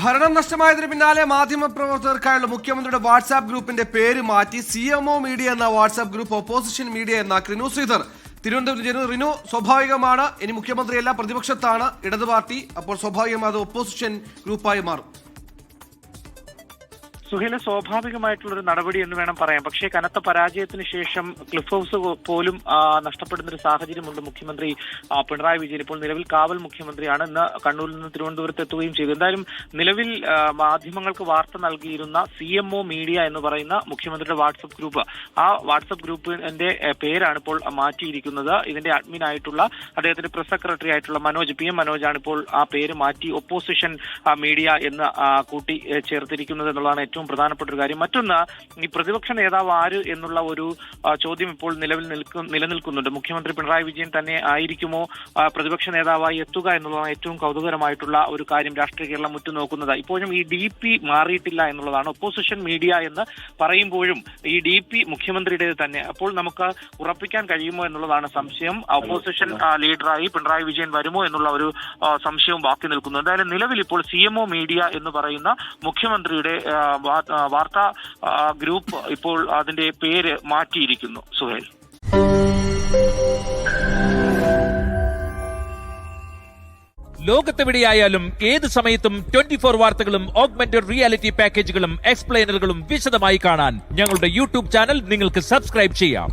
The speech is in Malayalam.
ഭരണം നഷ്ടമായതിനു പിന്നാലെ മാധ്യമപ്രവർത്തകർക്കായുള്ള മുഖ്യമന്ത്രിയുടെ വാട്സാപ്പ് ഗ്രൂപ്പിന്റെ പേര് മാറ്റി CMO മീഡിയ എന്ന വാട്സാപ്പ് ഗ്രൂപ്പ് ഒപ്പോസിഷൻ മീഡിയ എന്ന റിനു ശ്രീധർ തിരുവനന്തപുരം. റിനു, സ്വാഭാവികമാണ്, ഇനി മുഖ്യമന്ത്രിയല്ല പ്രതിപക്ഷത്താണ് ഇടത് പാർട്ടി, അപ്പോൾ സ്വാഭാവികമായി അത് ഒപ്പോസിഷൻ ഗ്രൂപ്പായി മാറും. സുഹേല, സ്വാഭാവികമായിട്ടുള്ളൊരു നടപടി എന്ന് വേണം പറയാം. പക്ഷേ കനത്ത പരാജയത്തിന് ശേഷം ക്ലിഫ് ഹൗസ് പോലും നഷ്ടപ്പെടുന്ന ഒരു സാഹചര്യമുണ്ട്. മുഖ്യമന്ത്രി പിണറായി വിജയൻ ഇപ്പോൾ നിലവിൽ കാവൽ മുഖ്യമന്ത്രിയാണ്. ഇന്ന് കണ്ണൂരിൽ നിന്ന് തിരുവനന്തപുരത്ത് എത്തുകയും ചെയ്തു. എന്തായാലും നിലവിൽ മാധ്യമങ്ങൾക്ക് വാർത്ത നൽകിയിരുന്ന CMO മീഡിയ എന്ന് പറയുന്ന മുഖ്യമന്ത്രിയുടെ വാട്സപ്പ് ഗ്രൂപ്പ്, ആ വാട്സപ്പ് ഗ്രൂപ്പിന്റെ പേരാണ് ഇപ്പോൾ മാറ്റിയിരിക്കുന്നത്. ഇതിന്റെ അഡ്മിൻ ആയിട്ടുള്ള അദ്ദേഹത്തിന്റെ പ്രസ് സെക്രട്ടറി ആയിട്ടുള്ള PM മനോജാണ് ഇപ്പോൾ ആ പേര് മാറ്റി ഒപ്പോസിഷൻ മീഡിയ എന്ന് കൂട്ടി ചേർത്തിരിക്കുന്നത് എന്നുള്ളതാണ് ഏറ്റവും പ്രധാനപ്പെട്ട ഒരു കാര്യം. മറ്റൊന്ന്, ഈ പ്രതിപക്ഷ നേതാവ് ആര് എന്നുള്ള ഒരു ചോദ്യം ഇപ്പോൾ നിലനിൽക്കുന്നുണ്ട്. മുഖ്യമന്ത്രി പിണറായി വിജയൻ തന്നെ ആയിരിക്കുമോ പ്രതിപക്ഷ നേതാവായി എത്തുക എന്നുള്ളതാണ് ഏറ്റവും കൗതുകരമായിട്ടുള്ള ഒരു കാര്യം രാഷ്ട്രീയ കേരളം ഉറ്റുനോക്കുന്നത്. ഇപ്പോഴും ഈ DP മാറിയിട്ടില്ല എന്നുള്ളതാണ്. ഒപ്പോസിഷൻ മീഡിയ എന്ന് പറയുമ്പോഴും ഈ DP മുഖ്യമന്ത്രിയുടേത് തന്നെ. അപ്പോൾ നമുക്ക് ഉറപ്പിക്കാൻ കഴിയുമോ എന്നുള്ളതാണ് സംശയം. ഒപ്പോസിഷൻ ലീഡറായി പിണറായി വിജയൻ വരുമോ എന്നുള്ള ഒരു സംശയവും ബാക്കി നിൽക്കുന്നു. എന്തായാലും നിലവിൽ ഇപ്പോൾ CMO മീഡിയ എന്ന് പറയുന്ന മുഖ്യമന്ത്രിയുടെ വാർത്താ ഗ്രൂപ്പ് ഇപ്പോൾ അതിന്റെ പേര് മാറ്റിയിരിക്കുന്നു. സുഹേൽ, ലോകത്തെവിടെയായാലും ഏത് സമയത്തും 24 വാർത്തകളും ഓഗ്മെന്റഡ് റിയാലിറ്റി പാക്കേജുകളും എക്സ്പ്ലെയിനറുകളും വിശദമായി കാണാൻ ഞങ്ങളുടെ YouTube ചാനൽ നിങ്ങൾക്ക് സബ്സ്ക്രൈബ് ചെയ്യാം.